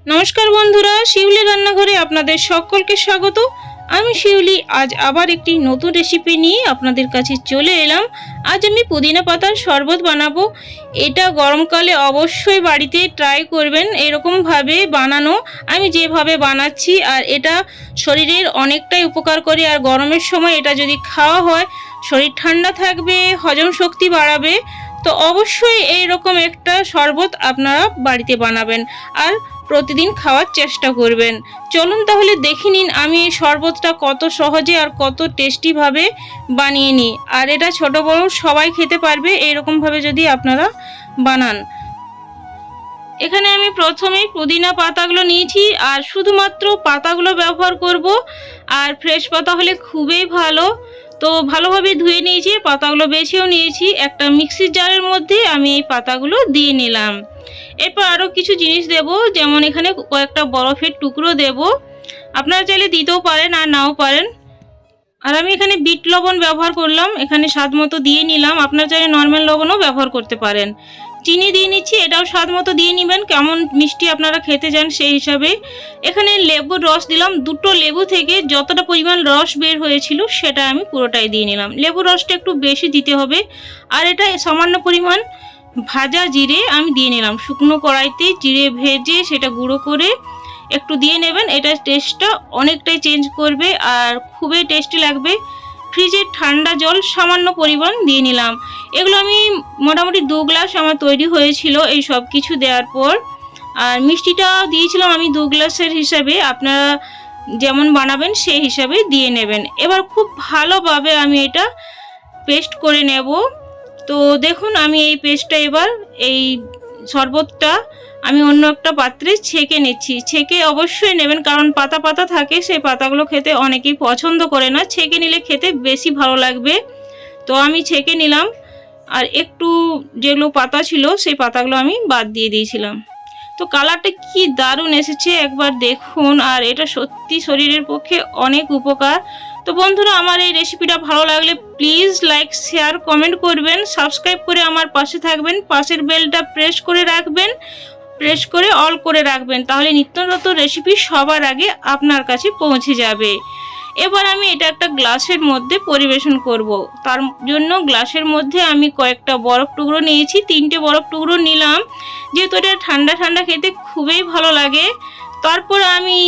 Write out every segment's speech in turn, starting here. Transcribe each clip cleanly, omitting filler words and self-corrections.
নমস্কার বন্ধুরা, শিউলি রান্নাঘরে আপনাদের সকলকে স্বাগত। আমি শিউলি আজ আবার একটি নতুন রেসিপি নিয়ে আপনাদের কাছে চলে এলাম। আজ আমি পুদিনা পাতার শরবত বানাবো। এটা গরমকালে অবশ্যই বাড়িতে ট্রাই করবেন এরকমভাবে বানানো, আমি যেভাবে বানাচ্ছি। আর এটা শরীরের অনেকটাই উপকার করে। আর গরমের সময় এটা যদি খাওয়া হয় শরীর ঠান্ডা থাকবে, হজম শক্তি বাড়াবে। তো অবশ্যই এইরকম একটা শরবত আপনারা বাড়িতে বানাবেন আর প্রতিদিন খাওয়ার চেষ্টা করবেন। চলুন তাহলে দেখে নিন আমি এই শরবতটা কত সহজে আর কত টেস্টিভাবে বানিয়ে নিই। আর এটা ছোট বড় সবাই খেতে পারবে এইরকমভাবে যদি আপনারা বানান। এখানে আমি প্রথমেই পুদিনা পাতাগুলো নিয়েছি আর শুধুমাত্র পাতাগুলো ব্যবহার করব। আর ফ্রেশ পাতা হলে খুবই ভালো। তো ভালোভাবে ধুয়ে নিয়েছি, পাতাগুলো বেছেও নিয়েছি। একটা মিক্সির জারের মধ্যে আমি এই পাতাগুলো দিয়ে নিলাম। এরপর আরও কিছু জিনিস দেব, যেমন এখানে কয়েকটা বরফের টুকরো দেব। আপনারা চাইলে দিতেও পারেন আর নাও পারেন। আর আমি এখানে বিট লবণ ব্যবহার করলাম, এখানে স্বাদ মতো দিয়ে নিলাম। আপনারা চাইলে নর্মাল লবণও ব্যবহার করতে পারেন। চিনি দিয়ে নিচ্ছি, এটাও স্বাদ মতো দিয়ে নেবেন, কেমন মিষ্টি আপনারা খেতে চান সেই হিসাবে। এখানে লেবুর রস দিলাম, দুটো লেবু থেকে যতটা পরিমাণ রস বের হয়েছিল সেটা আমি পুরোটাই দিয়ে নিলাম। লেবুর রসটা একটু বেশি দিতে হবে। আর এটা সামান্য পরিমাণ ভাজা জিরে আমি দিয়ে নিলাম। শুকনো কড়াইতে জিরে ভেজে সেটা গুঁড়ো করে একটু দিয়ে নেবেন, এটা টেস্টটা অনেকটাই চেঞ্জ করবে আর খুবই টেস্টি লাগবে। ফ্রিজের ঠান্ডা জল সামান্য পরিমাণ দিয়ে নিলাম। এগুলো আমি মোটামুটি 2 গ্লাস আমার তৈরি হয়েছিল এই সব কিছু দেওয়ার পর। আর মিষ্টিটা দিয়েছিলাম আমি 2 গ্লাসের হিসাবে, আপনারা যেমন বানাবেন সেই হিসাবে দিয়ে নেবেন। এবার খুব ভালোভাবে আমি এটা পেস্ট করে নেব। তো দেখুন আমি এই পেস্টটা এবার এই শরবতটা আমি অন্য একটা পাত্রে ছেঁকে নিচ্ছি। ছেঁকে অবশ্যই নেবেন, কারণ পাতা পাতা থাকে, সেই পাতাগুলো খেতে অনেকেই পছন্দ করে না। ছেঁকে নিলে খেতে বেশি ভালো লাগবে। তো আমি ছেঁকে নিলাম। আর একটু যেগুলো পাতা ছিল সেই পাতাগুলো আমি বাদ দিয়ে দিয়েছিলাম। তো কালারটা কি দারুণ এসেছে একবার দেখুন। আর এটা সত্যি শরীরের পক্ষে অনেক উপকার। তো বন্ধুরা, আমার এই রেসিপিটা ভালো লাগলে প্লিজ লাইক শেয়ার কমেন্ট করবেন, সাবস্ক্রাইব করে আমার পাশে থাকবেন, পাশের বেলটা প্রেস করে রাখবেন, প্রেস করে অল করে রাখবেন, তাহলে নিত্য নতুন রেসিপি সবার আগে আপনার কাছে পৌঁছে যাবে। এবার আমি এটা একটা গ্লাসের মধ্যে পরিবেশন করব। তার জন্য গ্লাসের মধ্যে আমি কয়েকটা বরফ টুকরো নিয়েছি, 3টে বরফ টুকরো নিলাম, যেহেতু এটা ঠান্ডা ঠান্ডা খেতে খুবই ভালো লাগে। তারপর আমি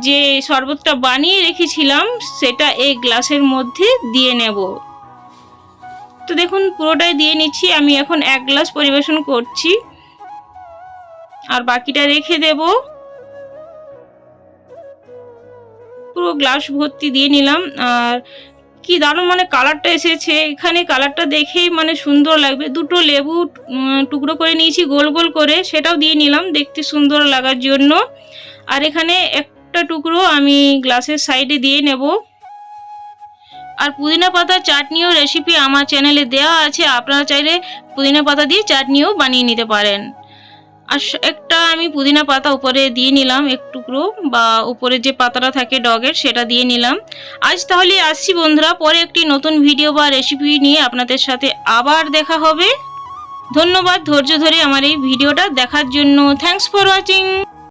যে শরবতটা বানিয়ে রেখেছিলাম সেটা এই গ্লাসের মধ্যে দিয়ে নেব। তো দেখুন পুরোটাই দিয়ে নিচ্ছি। আমি এখন 1 গ্লাস পরিবেশন করছি আর বাকিটা রেখে দেব। পুরো গ্লাস ভর্তি দিয়ে নিলাম। আর কি দারুণ মানে কালারটা এসেছে, এখানে কালারটা দেখেই মানে সুন্দর লাগবে। 2টো লেবু টুকরো করে নিয়েছি গোল গোল করে, সেটাও দিয়ে নিলাম দেখতে সুন্দর লাগার জন্য। আর এখানে একটা টুকরো আমি গ্লাসের সাইডে দিয়ে নেব। আর পুদিনা পাতা চাটনিও রেসিপি আমার চ্যানেলে দেওয়া আছে, আপনারা চাইলে পুদিনা পাতা দিয়ে চাটনিও বানিয়ে নিতে পারেন। আর একটা আমি পুদিনা পাতা উপরে দিয়ে নিলাম, এক টুকরো, বা উপরে যে পাতাটা থাকে ডগের সেটা দিয়ে নিলাম। আজ তাহলে আসছি বন্ধুরা, পরে একটি নতুন ভিডিও বা রেসিপি নিয়ে আপনাদের সাথে আবার দেখা হবে। ধন্যবাদ ধৈর্য ধরে আমার এই ভিডিওটা দেখার জন্য। Thanks for watching.